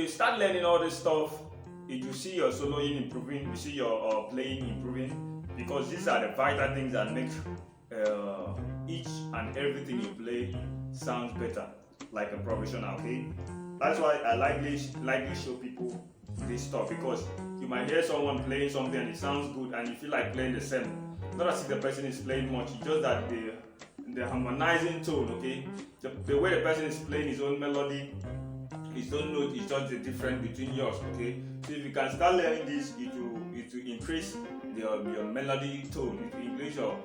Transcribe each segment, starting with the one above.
you start learning all this stuff, you see your soloing improving, you see your playing improving, because these are the vital things that make each and everything you play sounds better, like a professional. Okay, that's why I likely show people this stuff, because you might hear someone playing something and it sounds good and you feel like playing the same. Not as if the person is playing much, it's just that the harmonizing tone, okay, the way the person is playing his own melody, his own note is just the difference between yours. Okay, so if you can start learning this, it will increase your melody tone, it will increase your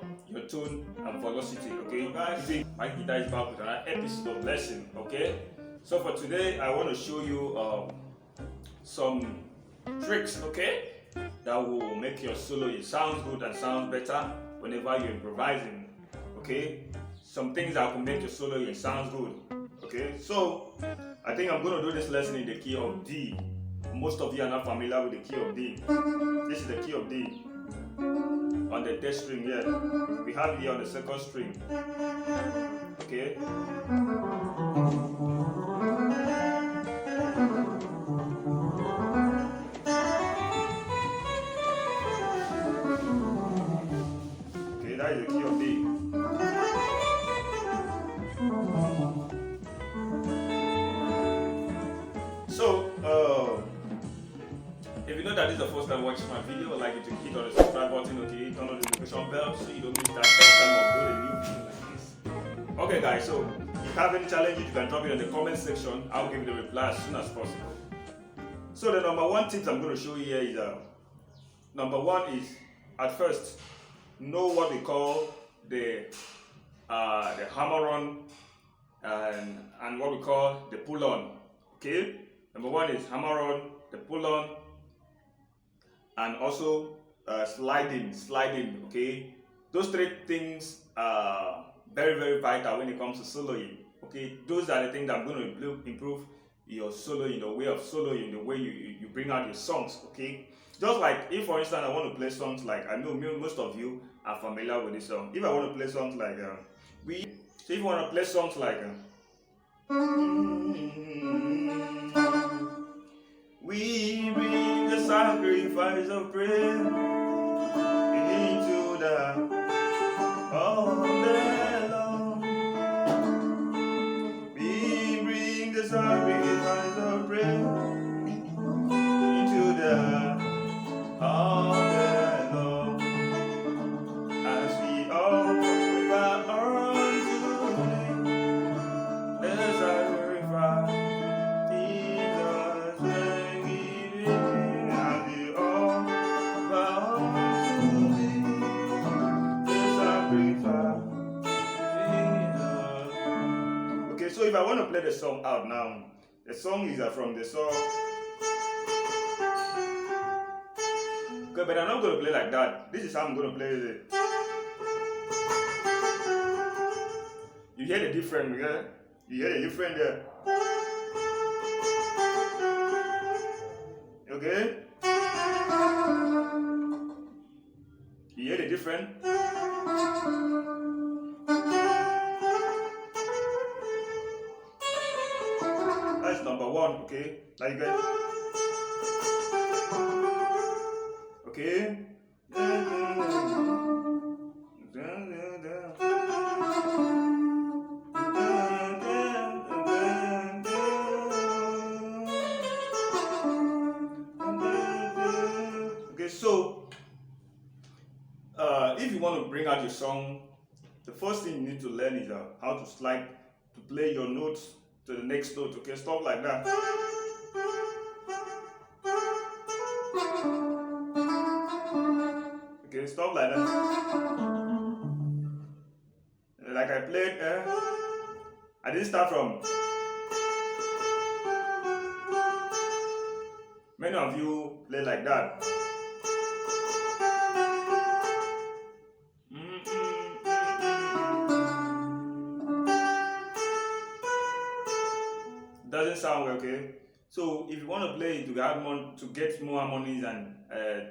tone and velocity. Okay, guys, my guitar is back with another episode of lesson. Okay, so for today I want to show you some tricks, okay, that will make your solo sound good and sound better whenever you're improvising. Okay, some things that will make your solo sound good. Okay, so I think I'm going to do this lesson in the key of D. Most of you are not familiar with the key of D. This is the key of D on the third string here. We have here on the second string. Okay. Okay, that is the key of D. So, if you know that this is the first time watching my video, I'd like you to hit on the subscribe button, okay, turn on the notification bell so you don't miss that every time I upload a new video like this. Okay guys, so if you have any challenges, you can drop it in the comment section. I'll give you the reply as soon as possible. So the number one tip I'm going to show you here is, number one is, at first, know what we call the hammer-on and what we call the pull-on. Okay, number one is hammer-on, the pull-on, and also sliding. Okay, those three things are very, very vital when it comes to soloing. Okay, those are the things that I'm going to improve your soloing, the way of soloing, the way you bring out your songs. Okay, just like if, for instance, I want to play songs like, I know most of you are familiar with this song. If I want to play songs like if you want to play songs like we bring the sacrifice of prayer into the Lord. We bring the sacrifice of prayer into the Lord, as we offer unto Thee the sacrifice. So if I want to play the song out now, the song is from the song. Okay, but I'm not going to play like that. This is how I'm going to play it. You hear the difference, yeah? You hear the difference there. Okay? You hear the difference? That's number one, okay? Like that. Okay? Okay, so if you want to bring out your song, the first thing you need to learn is how to slide, to play your notes to the next note, okay? Stuff like that. Okay, stuff like that. Like I played, I didn't start from. Many of you play like that. Doesn't sound well, okay? So if you want to play it to get more harmonies and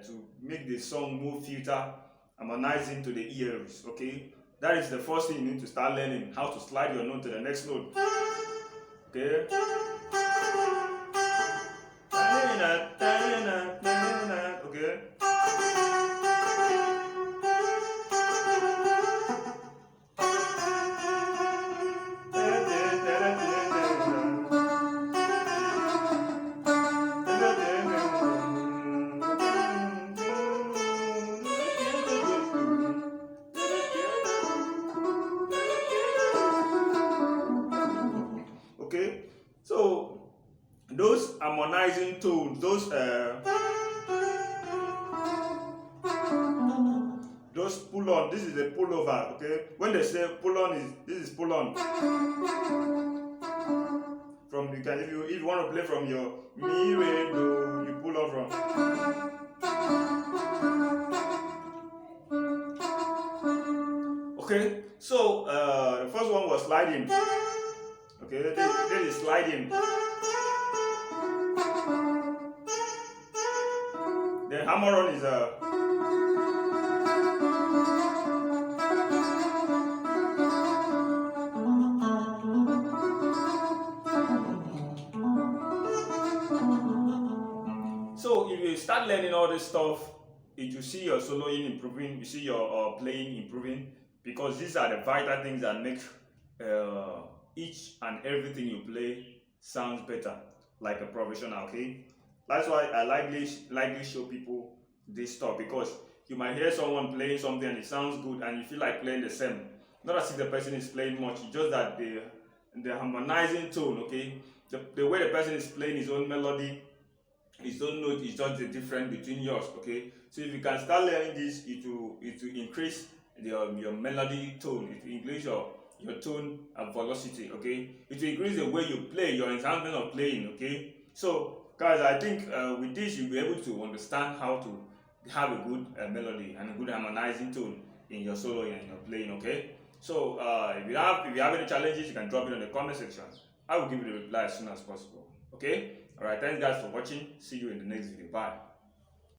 to make the song more filter, harmonizing to the ears, okay? That is the first thing you need to start learning, how to slide your note to the next note. Okay? Okay. Okay, so those harmonizing tones, those pull on. This is a pullover. Okay, when they say pull on, this is pull on. From you can if you want to play from your mi re do, you pull on from. Okay, so the first one was sliding. Okay, this is sliding. The hammer-on is a. So if you start learning all this stuff, it you see your soloing improving, you see your playing improving, because these are the vital things that make each and everything you play sounds better, like a professional. Okay, that's why I likely show people this stuff, because you might hear someone playing something and it sounds good and you feel like playing the same. Not as if the person is playing much, it's just that the harmonizing tone. Okay, the way the person is playing his own melody, his own note is just the difference between yours. Okay, so if you can start learning this, it will increase your melody tone, it will increase your tone and velocity. Okay, it will increase the way you play, your enhancement of playing. Okay, so guys, I think with this you'll be able to understand how to have a good melody and a good harmonizing tone in your solo and your playing. Okay, so if you have any challenges, you can drop it in the comment section. I will give you the reply as soon as possible. Okay, all right, thanks guys for watching. See you in the next video. Bye.